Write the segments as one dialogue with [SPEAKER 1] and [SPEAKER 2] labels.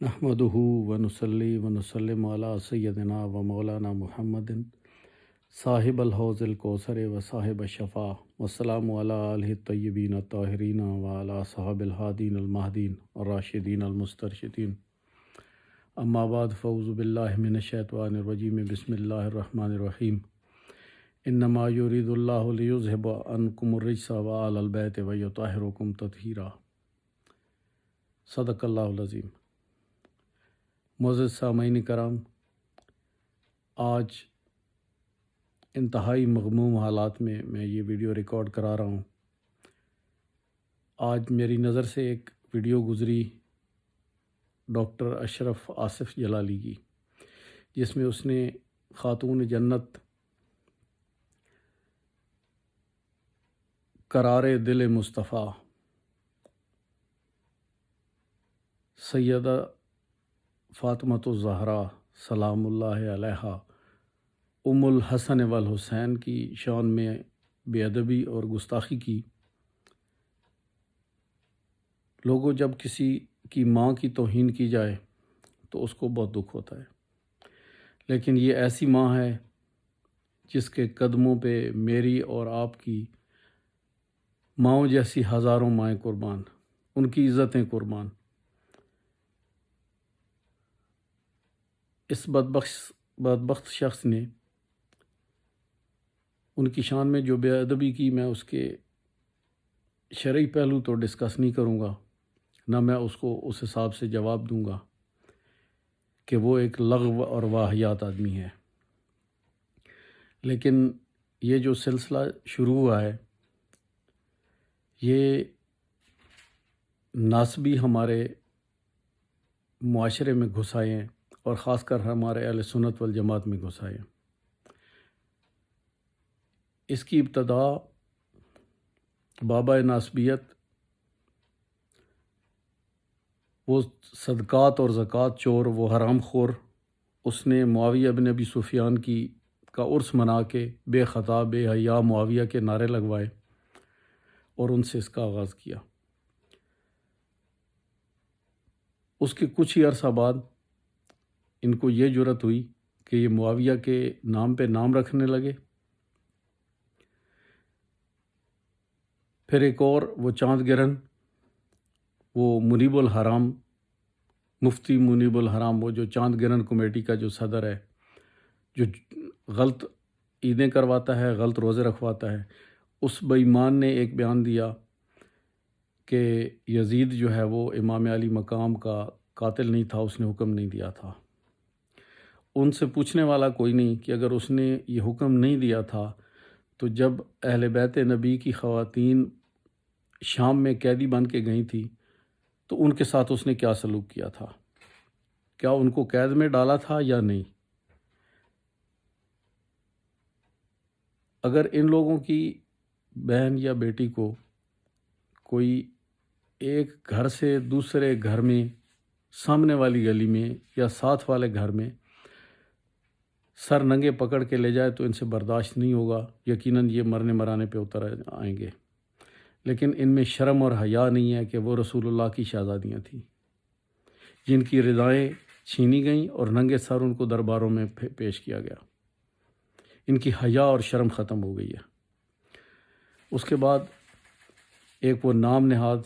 [SPEAKER 1] نحمدہ ونصلی ونسلم علی سیدنا و مولانا محمد صاحب الحوض الکوثر و صاحب الشفاء والسلام علی آلہ الطیبین الطاہرین و علی صحاب الہادین المہدین الراشدین المسترشدین اما بعد فاعوذ باللہ من الشیطان الرجیم بسم اللہ الرحمن الرحیم انما یرید اللہ لیذہب عنکم الرجس وآل البیت ویطہرکم تطہیرا۔ صدق اللہ العظیم۔ معزز سامعین کرام، آج انتہائی مغموم حالات میں یہ ویڈیو ریکارڈ کرا رہا ہوں۔ آج میری نظر سے ایک ویڈیو گزری ڈاکٹر اشرف آصف جلالی کی، جس میں اس نے خاتون جنت قرار دل مصطفیٰ سیدہ فاطمۃ الزہرا سلام اللہ علیہا ام الحسن والحسین کی شان میں بے ادبی اور گستاخی کی۔ لوگوں، جب کسی کی ماں کی توہین کی جائے تو اس کو بہت دکھ ہوتا ہے، لیکن یہ ایسی ماں ہے جس کے قدموں پہ میری اور آپ کی ماؤں جیسی ہزاروں مائیں قربان، ان کی عزتیں قربان۔ اس بدبخت شخص نے ان کی شان میں جو بے ادبی کی، میں اس کے شرعی پہلو تو ڈسکس نہیں کروں گا، نہ میں اس کو اس حساب سے جواب دوں گا کہ وہ ایک لغو اور واہیات آدمی ہے۔ لیکن یہ جو سلسلہ شروع ہوا ہے، یہ ناسبی ہمارے معاشرے میں گھس آئے ہیں، اور خاص کر ہمارے اہل سنت والجماعت میں گھس آئے ہیں۔ اس کی ابتدا بابا ناسبیت وہ صدقات اور زکوٰۃ چور، وہ حرام خور، اس نے معاویہ بن ابی سفیان کا عرس منا کے بے خطا بے حیا معاویہ کے نعرے لگوائے اور ان سے اس کا آغاز کیا۔ اس کے کچھ ہی عرصہ بعد ان کو یہ جرأت ہوئی کہ یہ معاویہ کے نام پہ نام رکھنے لگے۔ پھر ایک اور وہ چاند گرہن، وہ منیب الحرام، مفتی منیب الحرام، وہ جو چاند گرہن کمیٹی کا جو صدر ہے، جو غلط عیدیں کرواتا ہے، غلط روزے رکھواتا ہے، اس بے ایمان نے ایک بیان دیا کہ یزید جو ہے وہ امام علی مقام کا قاتل نہیں تھا، اس نے حکم نہیں دیا تھا۔ ان سے پوچھنے والا کوئی نہیں کہ اگر اس نے یہ حکم نہیں دیا تھا تو جب اہل بیت نبی کی خواتین شام میں قیدی بن کے گئی تھی تو ان کے ساتھ اس نے کیا سلوک کیا تھا؟ کیا ان کو قید میں ڈالا تھا یا نہیں؟ اگر ان لوگوں کی بہن یا بیٹی کو کوئی ایک گھر سے دوسرے گھر میں، سامنے والی گلی میں یا ساتھ والے گھر میں سر ننگے پکڑ کے لے جائے تو ان سے برداشت نہیں ہوگا، یقیناً یہ مرنے مرانے پہ اتر آئیں گے۔ لیکن ان میں شرم اور حیا نہیں ہے کہ وہ رسول اللہ کی شہزادیاں تھیں جن کی رضائیں چھینی گئیں اور ننگے سر ان کو درباروں میں پیش کیا گیا۔ ان کی حیا اور شرم ختم ہو گئی ہے۔ اس کے بعد ایک وہ نام نہاد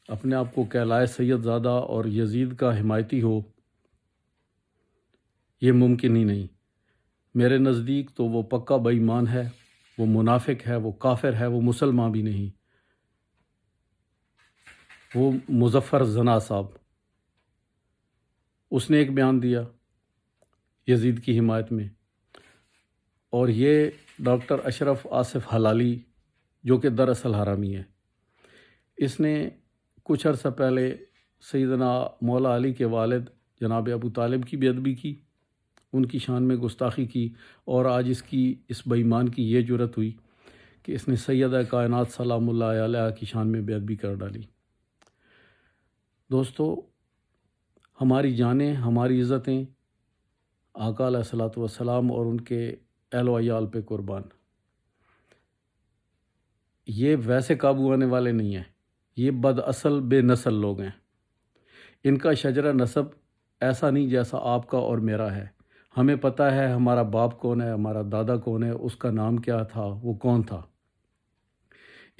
[SPEAKER 1] اپنے آپ کو کہلائے سید زادہ اور یزید کا حمایتی ہو، یہ ممکن ہی نہیں۔ میرے نزدیک تو وہ پکا بے ایمان ہے، وہ منافق ہے، وہ کافر ہے، وہ مسلمان بھی نہیں۔ وہ مظفر زنا صاحب، اس نے ایک بیان دیا یزید کی حمایت میں، اور یہ ڈاکٹر اشرف آصف حلالی جو کہ دراصل حرامی ہے، اس نے کچھ عرصہ پہلے سیدنا مولا علی کے والد جناب ابو طالب کی بے ادبی کی، ان کی شان میں گستاخی کی، اور آج اس بے ایمان کی یہ جرأت ہوئی کہ اس نے سیدہ کائنات سلام اللہ علیہا کی شان میں بے ادبی کر ڈالی۔ دوستو، ہماری جانیں، ہماری عزتیں آقا علیہ الصلوۃ والسلام اور ان کے اہل و عیال پہ قربان۔ یہ ویسے قابو آنے والے نہیں ہیں، یہ بد اصل بے نسل لوگ ہیں۔ ان کا شجرہ نسب ایسا نہیں جیسا آپ کا اور میرا ہے۔ ہمیں پتہ ہے ہمارا باپ کون ہے، ہمارا دادا کون ہے، اس کا نام کیا تھا، وہ کون تھا۔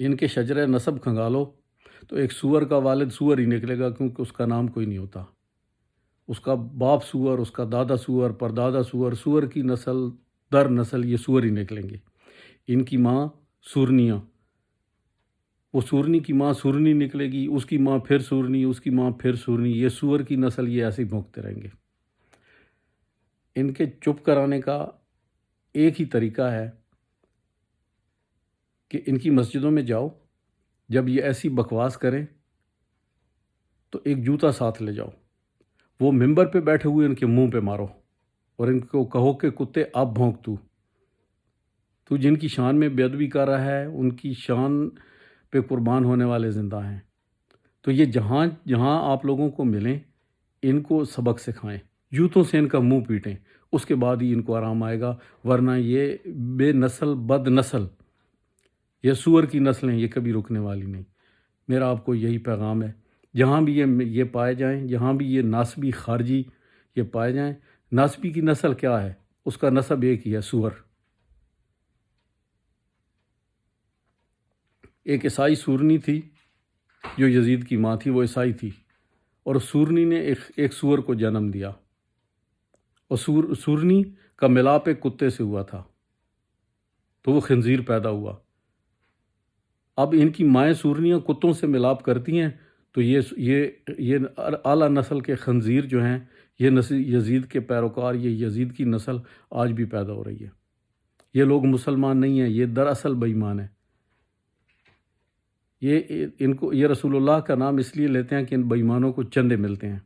[SPEAKER 1] ان کے شجرہ نسب کھنگالو تو ایک سور کا والد سور ہی نکلے گا، کیونکہ اس کا نام کوئی نہیں ہوتا۔ اس کا باپ سور، اس کا دادا سور، پردادا سور، سور کی نسل در نسل یہ سور ہی نکلیں گے۔ ان کی ماں سورنیاں، وہ سورنی کی ماں سورنی نکلے گی، اس کی ماں پھر سورنی، اس کی ماں پھر سورنی، یہ سور کی نسل یہ ایسے ہی بھونکتے رہیں گے۔ ان کے چپ کرانے کا ایک ہی طریقہ ہے کہ ان کی مسجدوں میں جاؤ، جب یہ ایسی بکواس کریں تو ایک جوتا ساتھ لے جاؤ، وہ ممبر پہ بیٹھے ہوئے ان کے منہ پہ مارو اور ان کو کہو کہ کتے اب بھونک تو جن کی شان میں بے ادبی کر رہا ہے، ان کی شان پہ قربان ہونے والے زندہ ہیں۔ تو یہ جہاں آپ لوگوں کو ملیں، ان کو سبق سکھائیں، جوتوں سے ان کا منہ پیٹیں، اس کے بعد ہی ان کو آرام آئے گا، ورنہ یہ بے نسل بد نسل، یہ سور کی نسلیں یہ کبھی رکنے والی نہیں۔ میرا آپ کو یہی پیغام ہے، جہاں بھی یہ پائے جائیں، جہاں بھی یہ ناسبی خارجی یہ پائے جائیں، ناسبی کی نسل کیا ہے؟ اس کا نسب ایک ہی ہے، سور۔ ایک عیسائی سورنی تھی جو یزید کی ماں تھی، وہ عیسائی تھی، اور سورنی نے ایک سور کو جنم دیا، اور سورنی کا ملاپ ایک کتے سے ہوا تھا، تو وہ خنزیر پیدا ہوا۔ اب ان کی مائیں سورنیاں کتوں سے ملاپ کرتی ہیں، تو یہ اعلیٰ نسل کے خنزیر جو ہیں، یہ یزید کے پیروکار، یہ یزید کی نسل آج بھی پیدا ہو رہی ہے۔ یہ لوگ مسلمان نہیں ہیں، یہ دراصل بے ایمان ہیں۔ یہ رسول اللہ کا نام اس لیے لیتے ہیں کہ ان بے ایمانوں کو چندے ملتے ہیں۔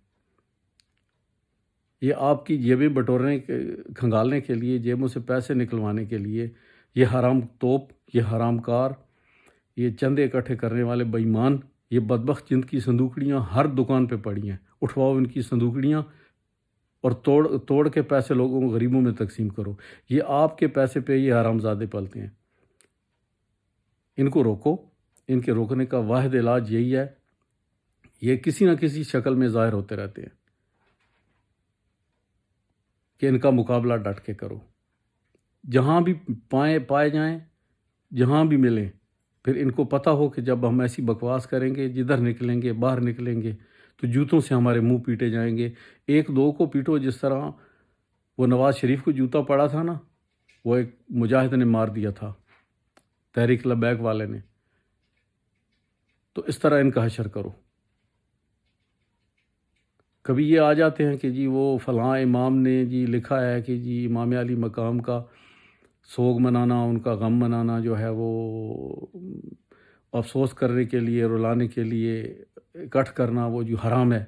[SPEAKER 1] یہ آپ کی جیبیں بٹورنے کھنگالنے کے لیے، جیبوں سے پیسے نکلوانے کے لیے، یہ حرام توپ، یہ حرام کار، یہ چندے اکٹھے کرنے والے بے ایمان، یہ بدبخت جن کی صندوقڑیاں ہر دکان پہ پڑی ہیں، اٹھواؤ ان کی صندوقڑیاں اور توڑ کے پیسے لوگوں کو، غریبوں میں تقسیم کرو۔ یہ آپ کے پیسے پہ یہ حرام زادے پلتے ہیں۔ ان کو روکو۔ ان کے روکنے کا واحد علاج یہی ہے، یہ کسی نہ کسی شکل میں ظاہر ہوتے رہتے ہیں، کہ ان کا مقابلہ ڈٹ کے کرو۔ جہاں بھی پائے جائیں، جہاں بھی ملیں، پھر ان کو پتہ ہو کہ جب ہم ایسی بکواس کریں گے، جدھر نکلیں گے، باہر نکلیں گے، تو جوتوں سے ہمارے منہ پیٹے جائیں گے۔ ایک دو کو پیٹو، جس طرح وہ نواز شریف کو جوتا پڑا تھا نا، وہ ایک مجاہد نے مار دیا تھا، تحریک لبیک والے نے۔ تو اس طرح ان کا حشر کرو۔ کبھی یہ آ جاتے ہیں کہ جی وہ فلاں امام نے جی لکھا ہے کہ جی امام علی مقام کا سوگ منانا، ان کا غم منانا جو ہے وہ افسوس کرنے کے لیے، رلانے کے لیے اکٹھ کرنا، وہ جو حرام ہے۔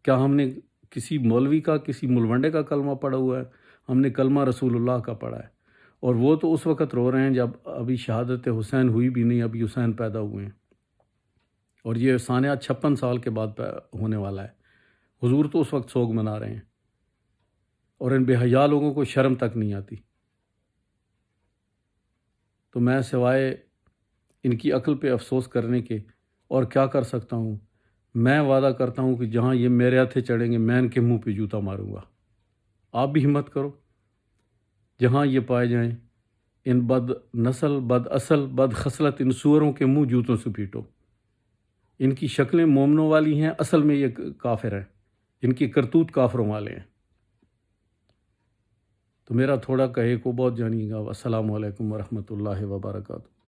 [SPEAKER 1] کیا ہم نے کسی مولوی کا، کسی ملونڈے کا کلمہ پڑھا ہوا ہے؟ ہم نے کلمہ رسول اللہ کا پڑھا ہے، اور وہ تو اس وقت رو رہے ہیں جب ابھی شہادت حسین ہوئی بھی نہیں، ابھی حسین پیدا ہوئے ہیں، اور یہ سانیہ 56 سال کے بعد ہونے والا ہے۔ حضور تو اس وقت سوگ منا رہے ہیں، اور ان بے حیا لوگوں کو شرم تک نہیں آتی۔ تو میں سوائے ان کی عقل پہ افسوس کرنے کے اور کیا کر سکتا ہوں؟ میں وعدہ کرتا ہوں کہ جہاں یہ میرے ہاتھے چڑھیں گے، میں ان کے منہ پہ جوتا ماروں گا۔ آپ بھی ہمت کرو، جہاں یہ پائے جائیں، ان بد نسل، بد اصل، بد خصلت ان سوروں کے منہ جوتوں سے پیٹو۔ ان کی شکلیں مومنوں والی ہیں، اصل میں یہ کافر ہیں، ان کی کرتوت کافروں والے ہیں۔ تو میرا تھوڑا کہے کو بہت جانیے گا۔ السلام علیکم ورحمۃ اللہ وبرکاتہ۔